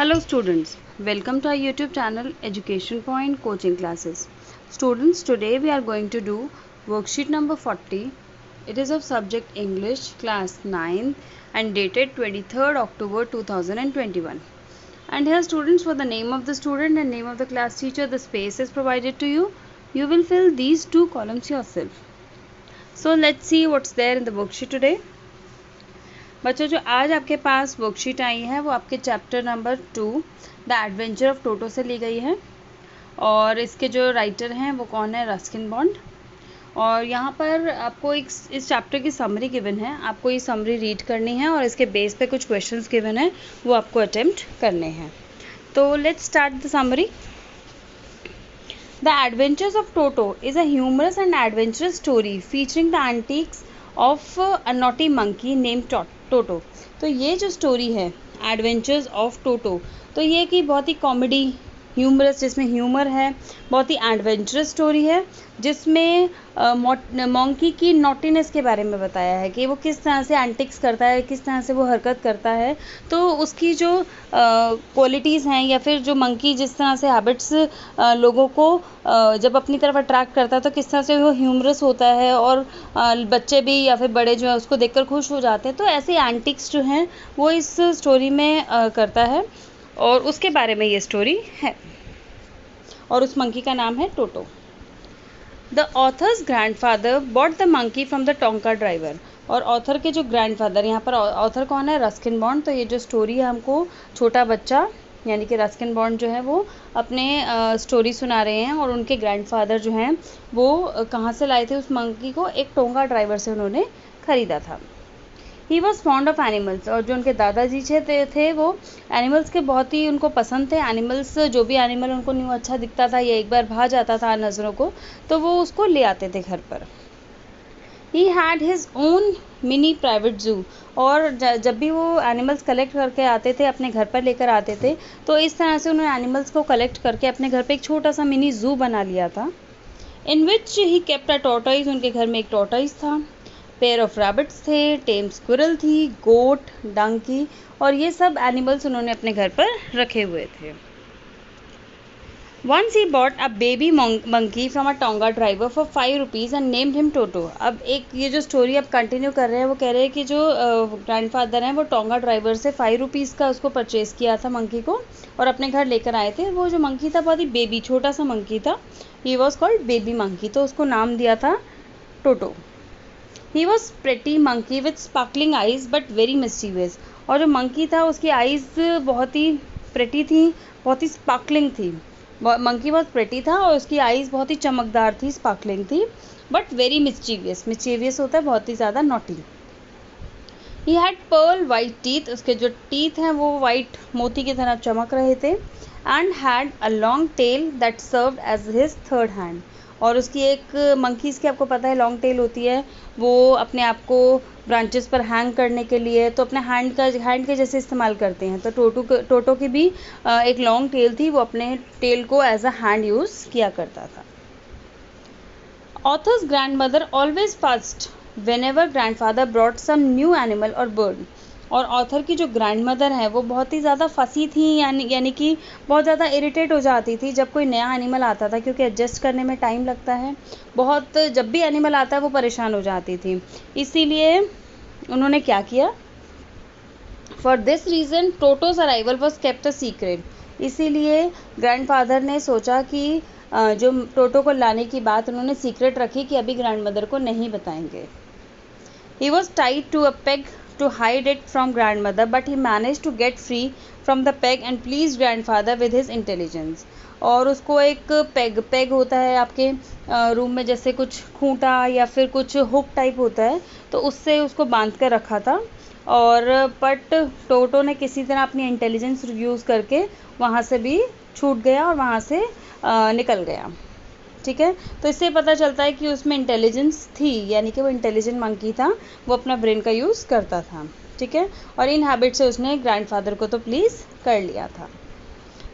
Hello students, welcome to our YouTube channel Education Point Coaching Classes. Students, today we are going to do worksheet number 40. It is of subject English, class 9 and dated 23rd October 2021. And here students, for the name of the student and name of the class teacher, the space is provided to you. You will fill these two columns yourself. So let's see what's there in the worksheet today. बच्चों, जो आज आपके पास worksheet आई है वो आपके chapter number 2 the adventure of Toto से ली गई है और इसके जो राइटर हैं वो कौन है, रस्किन बॉन्ड। और यहाँ पर आपको एक इस चैप्टर की समरी गिवन है, आपको ये समरी रीड करनी है और इसके बेस पे कुछ क्वेश्चंस गिवन है वो आपको अटेम्प्ट करने हैं। तो let's start the summary. The adventures of Toto is a humorous and adventurous story featuring the antics of a naughty monkey name Toto. तो ये जो स्टोरी है एडवेंचर्स ऑफ टोटो, तो ये कि बहुत ही कॉमेडी ह्यूमरस, जिसमें ह्यूमर है, बहुत ही एडवेंचरस स्टोरी है जिसमें मंकी की नॉटीनेस के बारे में बताया है कि वो किस तरह से एंटिक्स करता है, किस तरह से वो हरकत करता है। तो उसकी जो क्वालिटीज़ हैं या फिर जो मंकी जिस तरह से हैबिट्स लोगों को जब अपनी तरफ अट्रैक्ट करता है तो किस तरह से वो ह्यूमरस होता है और बच्चे भी या फिर बड़े जो है उसको देखकर खुश हो जाते हैं। तो ऐसे एंटिक्स जो हैं वो इस स्टोरी में करता है और उसके बारे में ये स्टोरी है और उस मंकी का नाम है Toto. The author's grandfather bought the monkey from the tonga driver. और ऑथर के जो ग्रैंडफादर, यहाँ पर ऑथर कौन है, रस्किन बॉन्ड। तो ये जो स्टोरी है हमको छोटा बच्चा यानी कि रस्किन बॉन्ड जो है वो अपने स्टोरी सुना रहे हैं और उनके ग्रैंडफादर जो हैं वो कहाँ से लाए थे उस मंकी को, एक टोंका ड्राइवर से उन्होंने ख़रीदा था। He was fond of animals. और जो उनके दादाजी थे वो एनिमल्स के बहुत ही उनको पसंद थे। एनिमल्स, जो भी एनिमल उनको न्यू अच्छा दिखता था या एक बार भा जाता था नज़रों को तो वो उसको ले आते थे घर पर। He had his own mini private जू। और जब भी वो एनिमल्स कलेक्ट करके आते थे अपने घर पर लेकर आते थे तो इस तरह से उन्होंने एनिमल्स को कलेक्ट करके अपने घर पर एक छोटा सा मिनी जू बना लिया था। इन विच ही केप्ट अ टॉर्टोइज। उनके घर में एक टॉर्टोइज था, पेयर ऑफ रैबिट्स थे, टेम स्क्विरल थी, गोट, डंकी और ये सब एनिमल्स उन्होंने अपने घर पर रखे हुए थे। Once he bought a baby monkey from a Tonga driver for 5 rupees and named him Toto। अब एक ये जो स्टोरी अब कंटिन्यू कर रहे हैं वो कह रहे हैं कि जो ग्रैंडफादर हैं वो टोंगा ड्राइवर से 5 रुपीज़ का उसको परचेज़ किया था मंकी को और अपने घर लेकर आए थे। वो जो मंकी था बहुत ही बेबी छोटा सा मंकी था, he was called baby monkey, तो उसको नाम दिया था टोटो। He was pretty monkey with sparkling eyes but very mischievous। और जो मंकी था उसकी आइज़ बहुत ही प्रेटी थी, बहुत ही स्पार्कलिंग थी। मंकी बहुत प्रेटी था और उसकी आइज़ बहुत ही चमकदार थी, स्पार्कलिंग थी, बट वेरी मिस्चीवियस। मिस्चीवियस होता है बहुत ही ज़्यादा naughty. He had pearl white teeth। उसके जो टीथ हैं वो वाइट मोती की तरह चमक रहे थे। And had a long tail that served as his third hand। और उसकी एक मंकीज़ की आपको पता है लॉन्ग टेल होती है, वो अपने आप को ब्रांचेस पर हैंग करने के लिए तो अपने हैंड के जैसे इस्तेमाल करते हैं। तो टोटो की भी एक लॉन्ग टेल थी, वो अपने टेल को एज अ हैंड यूज़ किया करता था। Author's grandmother always first whenever grandfather brought some new animal or bird. और ऑथर की जो ग्रैंडमदर है वो बहुत ही ज़्यादा फंसी थी, यानी कि बहुत ज़्यादा इरिटेट हो जाती थी जब कोई नया एनिमल आता था, क्योंकि एडजस्ट करने में टाइम लगता है बहुत। जब भी एनिमल आता है वो परेशान हो जाती थी, इसीलिए उन्होंने क्या किया, for this reason टोटोज arrival was kept a secret. इसीलिए ग्रैंडफादर ने सोचा कि जो टोटो को लाने की बात उन्होंने सीक्रेट रखी कि अभी ग्रैंडमदर को नहीं बताएंगे। He was tied to a peg to hide it from grandmother but he managed to get free from the peg and pleased grandfather with his intelligence। और उसको एक पेग होता है आपके रूम में, जैसे कुछ खूंटा या फिर कुछ हुक टाइप होता है, तो उससे उसको बांध कर रखा था। और बट टोटो ने किसी तरह अपनी इंटेलिजेंस यूज़ करके वहाँ से भी छूट गया और वहाँ से निकल गया। ठीक है, तो इससे पता चलता है कि उसमें इंटेलिजेंस थी, यानी कि वो इंटेलिजेंट मंकी था, वो अपना ब्रेन का यूज़ करता था। ठीक है, और इन हैबिट से उसने ग्रैंडफादर को तो प्लीज़ कर लिया था।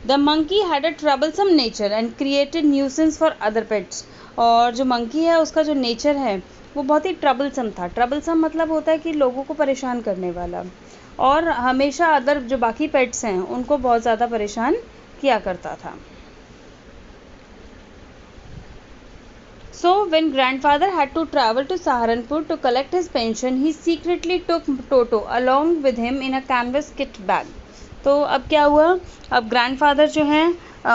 The monkey had a troublesome nature and created nuisance for other pets. और जो मंकी है उसका जो नेचर है वो बहुत ही ट्रबलसम था। ट्रबलसम मतलब होता है कि लोगों को परेशान करने वाला। और हमेशा अदर जो बाकी पेट्स हैं उनको बहुत ज़्यादा परेशान किया करता था। So when grandfather had to travel to Saharanpur to collect his pension, he secretly took Toto along with him in a canvas kit bag. तो अब क्या हुआ, अब ग्रैंडफादर जो हैं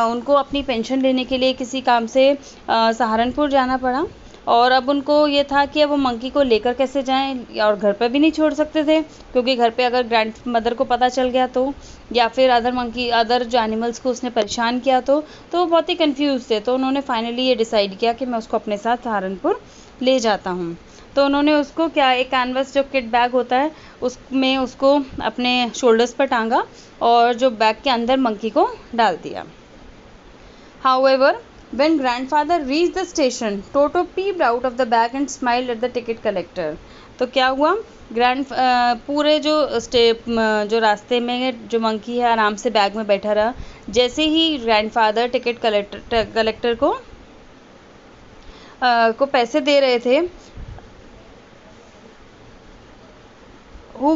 उनको अपनी पेंशन लेने के लिए किसी काम से सहारनपुर जाना पड़ा, और अब उनको ये था कि अब वो मंकी को लेकर कैसे जाएं, और घर पर भी नहीं छोड़ सकते थे क्योंकि घर पे अगर ग्रैंड मदर को पता चल गया तो, या फिर अदर जो एनिमल्स को उसने परेशान किया तो वो बहुत ही कंफ्यूज थे। तो उन्होंने फाइनली ये डिसाइड किया कि मैं उसको अपने साथ सहारनपुर ले जाता हूँ। तो उन्होंने उसको क्या, एक कैनवस जो किट बैग होता है उसमें उसको अपने शोल्डर्स पर टांगा और जो बैग के अंदर मंकी को डाल दिया। However, when grandfather reached the station, Toto peeped out of the bag and smiled at the ticket collector. तो क्या हुआ, पूरे जो रास्ते में जो मंकी है आराम से बैग में बैठा रहा। जैसे ही ग्रैंडफादर टिकट कलेक्टर को पैसे दे रहे थे, who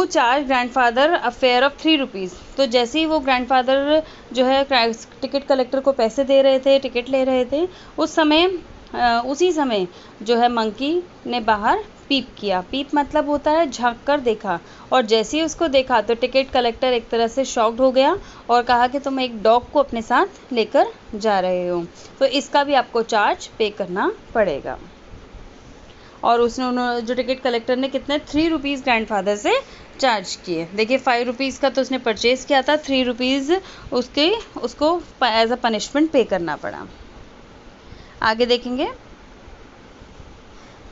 charged grandfather a fare of 3 rupees। तो जैसे ही वो ग्रैंडफादर जो है टिकट कलेक्टर को पैसे दे रहे थे, टिकट ले रहे थे, उसी समय जो है मंकी ने बाहर पीप किया। पीप मतलब होता है झांक कर देखा, और जैसे ही उसको देखा तो टिकट कलेक्टर एक तरह से शॉक्ड हो गया और कहा कि तुम एक डॉग को अपने साथ लेकर जा रहे हो, तो इसका भी आपको चार्ज पे करना पड़ेगा। और उन्होंने जो टिकट कलेक्टर ने कितने 3 रुपीज़ ग्रैंडफादर से चार्ज किए। देखिए 5 रुपीज़ का तो उसने परचेज़ किया था, 3 रुपीज़ उसको एज अ पनिशमेंट पे करना पड़ा। आगे देखेंगे,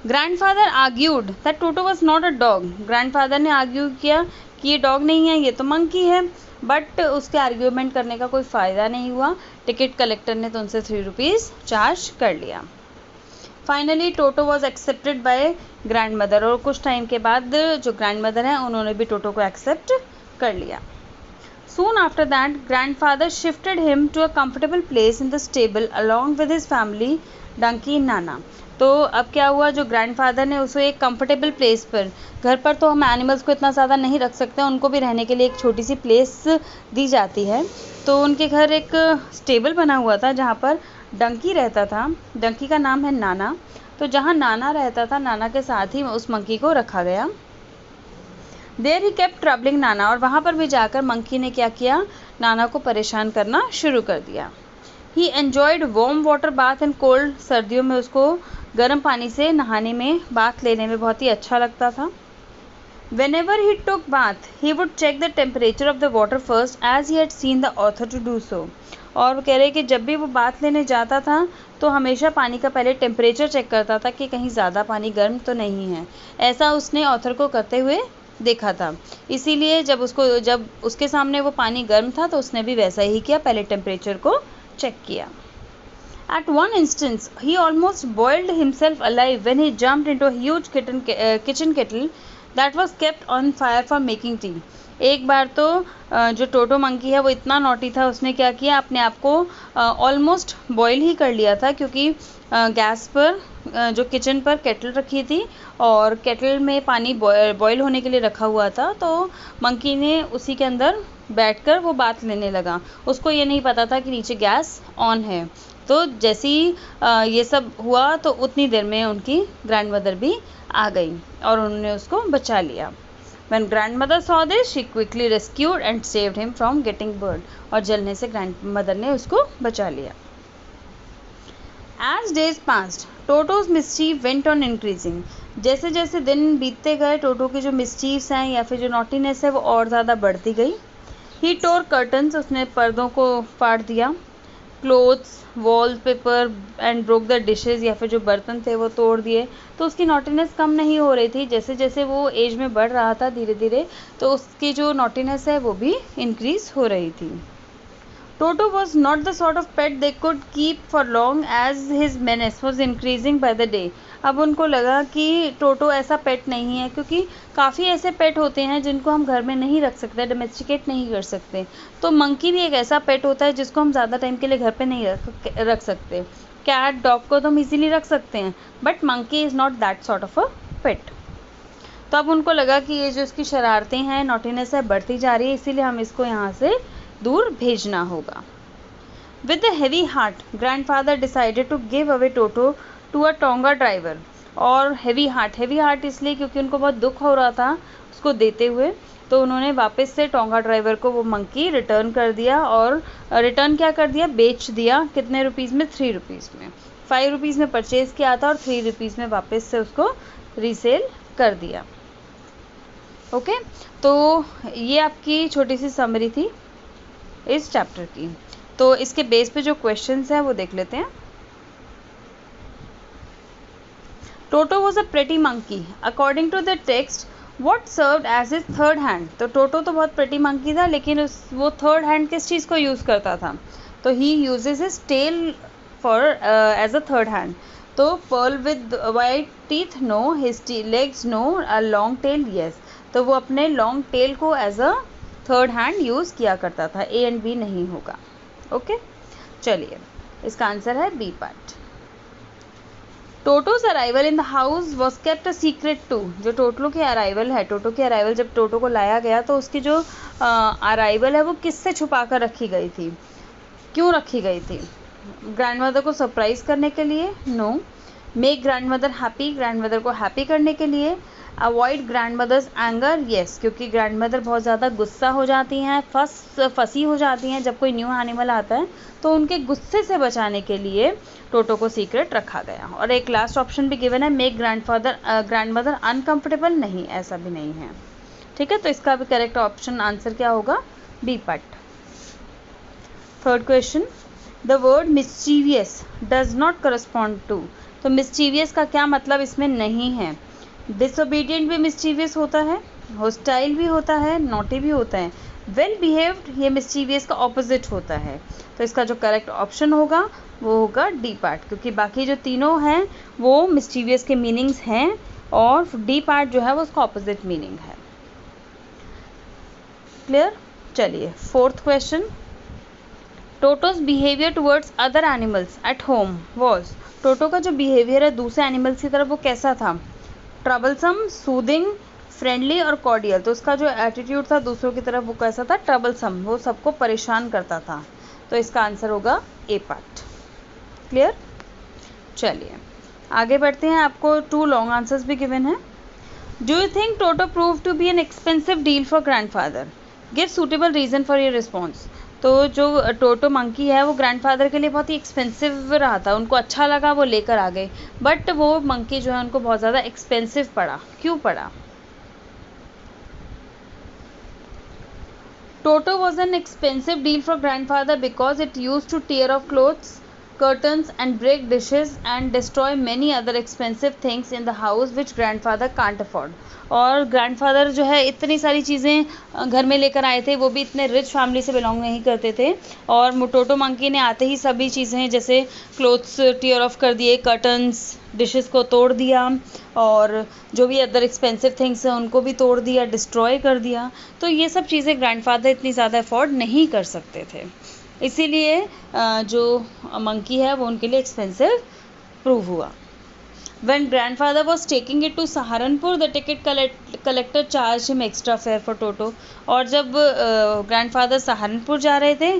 grandfather argued that toto was not a dog. Grandfather ने आर्ग्यू किया कि ये डॉग नहीं है, ये तो मंकी है, बट उसके आर्ग्यूमेंट करने का कोई फ़ायदा नहीं हुआ। टिकट कलेक्टर ने तो उनसे 3 रुपीज़ चार्ज कर लिया। Finally Toto was accepted by grand mother, और कुछ टाइम के बाद जो ग्रैंड मदर हैं उन्होंने भी टोटो को एक्सेप्ट कर लिया। Soon after that, grandfather shifted him to a comfortable place in the stable along with his family, donkey Nana। तो अब क्या हुआ, जो ग्रैंडफादर ने उसे एक कंफर्टेबल प्लेस पर, घर पर तो हम एनिमल्स को इतना ज़्यादा नहीं रख सकते, उनको भी रहने के लिए एक छोटी सी प्लेस दी जाती है। तो उनके घर एक स्टेबल बना हुआ था जहाँ पर डंकी रहता था। डंकी का नाम है नाना। तो जहाँ नाना रहता था, नाना के साथ ही उस मंकी को रखा गया। देयर ही केप्ट ट्रबलिंग नाना, और वहाँ पर भी जाकर मंकी ने क्या किया, नाना को परेशान करना शुरू कर दिया। He enjoyed warm water bath and cold, सर्दियों में उसको गर्म पानी से नहाने में, बाथ लेने में बहुत ही अच्छा लगता था। Whenever he took bath, he would check the temperature of the water first, as he had seen the author to do so। और वो कह रहे कि जब भी वो बाथ लेने जाता था तो हमेशा पानी का पहले टेम्परेचर चेक करता था कि कहीं ज़्यादा पानी गर्म तो नहीं है। ऐसा उसने ऑथर को करते हुए देखा था, इसीलिए जब उसके सामने वो पानी गर्म था तो उसने भी वैसा ही किया, पहले टेम्परेचर को चेक किया। At one instance, he almost boiled himself alive when he jumped into a huge kitchen kettle that was kept on fire for making tea। एक बार तो जो टोटो मंकी है वो इतना नॉटी था, उसने क्या किया, अपने आप को ऑलमोस्ट बॉयल ही कर लिया था, क्योंकि गैस पर जो किचन पर केटल रखी थी और केटल में पानी बॉयल होने के लिए रखा हुआ था, तो मंकी ने उसी के अंदर बैठकर वो बात लेने लगा। उसको ये नहीं पता था कि नीचे गैस ऑन है। तो जैसे ही ये सब हुआ तो उतनी देर में उनकी ग्रैंडमदर भी आ गई और उन्होंने उसको बचा लिया। When grandmother saw this, she quickly rescued and saved him from getting burned। और जलने से ग्रैंडमदर ने उसको बचा लिया। As days passed, Toto's mischief went on increasing। जैसे जैसे दिन बीतते गए, टोटो की जो मिस्चीव्स हैं या फिर जो नॉटीनेस है वो और ज़्यादा बढ़ती गई। He tore curtains, उसने पर्दों को फाड़ दिया। Clothes, wallpaper and broke the dishes, या फिर जो बर्तन थे वो तोड़ दिए। तो उसकी नॉटीनेस कम नहीं हो रही थी, जैसे जैसे वो एज में बढ़ रहा था धीरे धीरे, तो उसकी जो नॉटीनेस है वो भी इंक्रीज हो रही थी। Toto was not the sort of pet they could keep for long as his menace was increasing by the day. अब उनको लगा कि टोटो ऐसा पेट नहीं है, क्योंकि काफ़ी ऐसे पेट होते हैं जिनको हम घर में नहीं रख सकते, डोमेस्टिकेट नहीं कर सकते। तो मंकी भी एक ऐसा पेट होता है जिसको हम ज़्यादा टाइम के लिए घर पे नहीं रख सकते। कैट, डॉग को तो हम इजीली रख सकते हैं, but monkey is not that sort of a pet. तो अब उनको लगा कि ये जो इसकी शरारतें हैं, नॉटीनेस है, बढ़ती जा रही है, इसीलिए हम इसको यहाँ से दूर भेजना होगा। With a heavy heart, grandfather decided to give away Toto to a Tonga driver. और heavy heart इसलिए क्योंकि उनको बहुत दुख हो रहा था उसको देते हुए, तो उन्होंने वापस से टोंगा ड्राइवर को वो मंकी रिटर्न कर दिया। और रिटर्न क्या कर दिया, बेच दिया। कितने रुपीज़ में, 3 रुपीज़ में। 5 रुपीज़ में परचेज़ किया था और 3 रुपीज़ में वापस से उसको रीसेल कर दिया। ओके, तो ये आपकी छोटी सी समरी थी इस चैप्टर की। तो इसके बेस पे जो क्वेश्चंस हैं वो देख लेते हैं। Toto was a pretty monkey according to the text what served as his third hand. तो टोटो तो बहुत प्रेटी मंकी था, लेकिन वो थर्ड हैंड किस चीज़ को यूज़ करता था, तो he uses his tail for as a third hand. तो pearl with white teeth no, his legs no, a long tail yes. तो वो अपने लॉन्ग टेल को as a third hand use किया करता था। ए एंड बी नहीं होगा। ओके, चलिए इसका आंसर है B part. Toto's arrival in the house was kept a secret to. जो टोटो की अराइवल है, टोटो की अराइवल जब टोटो को लाया गया तो उसकी जो अराइवल है वो किससे छुपा कर रखी गई थी, क्यों रखी गई थी? ग्रैंडमदर को सरप्राइज करने के लिए? No. Make grandmother happy, grandmother को हैप्पी करने के लिए? अवॉइड ग्रैंडमदर्स एंगर, येस, क्योंकि ग्रैंडमदर बहुत ज़्यादा गुस्सा हो जाती हैं, फंसी हो जाती हैं जब कोई न्यू एनिमल आता है, तो उनके गुस्से से बचाने के लिए टोटो को सीक्रेट रखा गया। और एक लास्ट ऑप्शन भी गिवन है, मेक ग्रैंडमदर अनकंफर्टेबल, नहीं, ऐसा भी नहीं है। ठीक है, तो इसका भी करेक्ट ऑप्शन आंसर क्या होगा, B part. Third question, the word mischievous does not correspond to. तो मिस्चीवियस का क्या मतलब इसमें नहीं है? डिसोबीडियंट भी मिस्चीवियस होता है, होस्टाइल भी होता है, नॉटी भी होता है, वेल बिहेव्ड ये मिस्चीवियस का ऑपोजिट होता है। तो इसका जो करेक्ट ऑप्शन होगा वो होगा डी पार्ट, क्योंकि बाकी जो तीनों हैं वो मिस्चीवियस के मीनिंग्स हैं और डी पार्ट जो है वो उसका ऑपोजिट मीनिंग है। क्लियर? चलिए fourth question, Toto's behaviour towards other animals at home was. Toto का जो बिहेवियर है दूसरे एनिमल्स की तरफ वो कैसा था? ट्रबलसम, सूदिंग, फ्रेंडली और कॉर्डियल। तो उसका जो एटीट्यूड था दूसरों की तरफ वो कैसा था? ट्रबलसम, वो सबको परेशान करता था। तो इसका आंसर होगा ए पार्ट। क्लियर? चलिए आगे बढ़ते हैं, आपको 2 लॉन्ग आंसर्स भी गिवन है। Do you think Toto prove to be an expensive deal for grandfather? Give suitable reason for your response. तो जो टोटो मंकी है वो ग्रैंडफादर के लिए बहुत ही एक्सपेंसिव रहा था, उनको अच्छा लगा, वो लेकर आ गए, बट वो मंकी जो है उनको बहुत ज़्यादा एक्सपेंसिव पड़ा। क्यों पड़ा? Toto was an expensive deal for grandfather because it use to tear off clothes, curtains and break dishes and destroy many other expensive things in the house which grandfather can't afford। और grandfather जो है इतनी सारी चीज़ें घर में लेकर आए थे, वो भी इतने रिच फैमिली से बिलोंग नहीं करते थे, और टोटो मंकी ने आते ही सभी चीज़ें जैसे क्लोथ्स टीयर ऑफ कर दिए, कर्टन्स, डिशेस को तोड़ दिया, और जो भी अदर एक्सपेंसिव थिंग्स हैं उनको भी तोड़ दिया, डिस्ट्रॉय कर दिया। तो ये सब चीज़ें ग्रैंडफादर इतनी ज़्यादा अफोर्ड नहीं कर सकते थे, इसीलिए जो मंकी है वो उनके लिए एक्सपेंसिव प्रूव हुआ। When grandfather was taking it to Saharanpur, the ticket collector charged him extra fare for Toto। और जब ग्रैंडफादर सहारनपुर जा रहे थे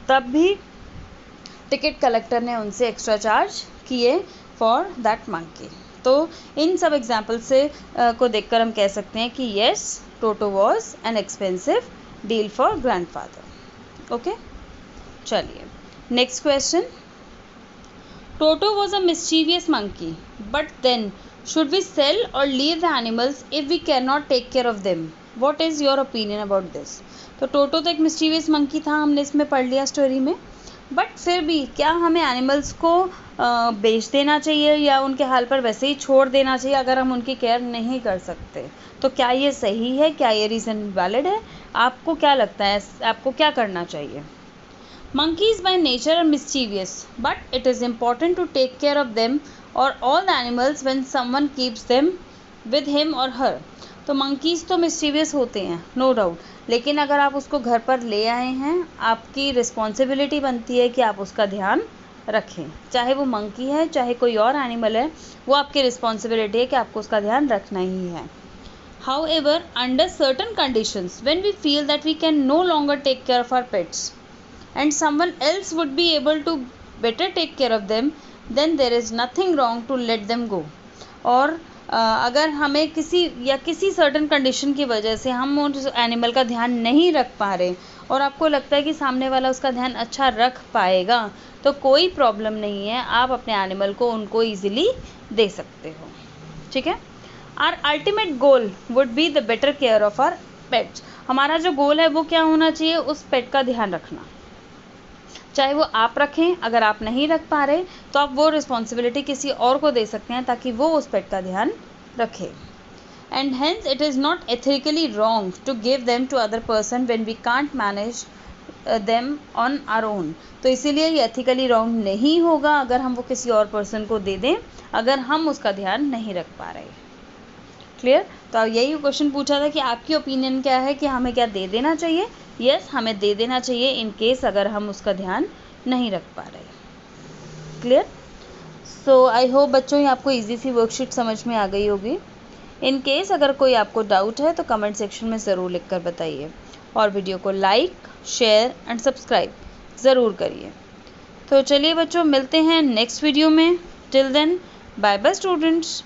तब भी टिकट कलेक्टर ने उनसे एक्स्ट्रा चार्ज किए फॉर दैट मंकी। तो इन सब एग्जाम्पल से को देखकर हम कह सकते हैं कि yes, Toto was an expensive deal for grandfather. Okay, चलिए next question, Toto was a mischievous monkey but then should we sell or leave the animals if we can not take care of them? What is your opinion about this? तो Toto तो एक mischievous monkey था, हमने इसमें पढ़ लिया story में, but फिर भी क्या हमें एनिमल्स को बेच देना चाहिए या उनके हाल पर वैसे ही छोड़ देना चाहिए अगर हम उनकी केयर नहीं कर सकते? तो क्या ये सही है, क्या ये रीज़न वैलिड है? आपको क्या लगता है, आपको क्या करना चाहिए? Monkeys by nature are mischievous, but it is important to take care of them or all the animals when someone keeps them with him or her। तो monkeys तो mischievous होते हैं, no doubt, लेकिन अगर आप उसको घर पर ले आए हैं, आपकी रिस्पॉन्सिबिलिटी बनती है कि आप उसका ध्यान रखें, चाहे वो मंकी है चाहे कोई और एनिमल है, वो आपकी रिस्पॉन्सिबिलिटी है कि आपको उसका ध्यान रखना ही है। However, under certain conditions, when we feel that we can no longer take care of our pets and someone else would be able to better take care of them, then there is nothing wrong to let them go. और अगर हमें किसी certain condition की वजह से हम उस animal का ध्यान नहीं रख पा रहे और आपको लगता है कि सामने वाला उसका ध्यान अच्छा रख पाएगा, तो कोई प्रॉब्लम नहीं है, आप अपने एनिमल को उनको ईजिली दे सकते हो. ठीक है. Our ultimate goal would be the better care of our pets. हमारा जो गोल है वो क्या होना चाहिए? उस पेट का ध्यान रखना. चाहे वो आप रखें, अगर आप नहीं रख पा रहे तो आप वो रिस्पॉन्सिबिलिटी किसी और को दे सकते हैं ताकि वो उस पेट का ध्यान रखे. And hence it is not ethically wrong to give them to other person when we can't manage them on our own. तो इसीलिए ये एथिकली रॉन्ग नहीं होगा अगर हम वो किसी और पर्सन को दे दें अगर हम उसका ध्यान नहीं रख पा रहे. क्लियर. तो यही क्वेश्चन पूछा था कि आपकी ओपिनियन क्या है कि हमें क्या दे देना चाहिए. यस, हमें दे देना चाहिए इन केस अगर हम उसका ध्यान नहीं रख पा रहे. क्लियर. सो आई होप बच्चों ये आपको इजी सी वर्कशीट समझ में आ गई होगी. इन केस अगर कोई आपको डाउट है तो कमेंट सेक्शन में ज़रूर लिख कर बताइए और वीडियो को लाइक, शेयर एंड सब्सक्राइब ज़रूर करिए. तो चलिए बच्चों, मिलते हैं नेक्स्ट वीडियो में. Till then, bye bye students.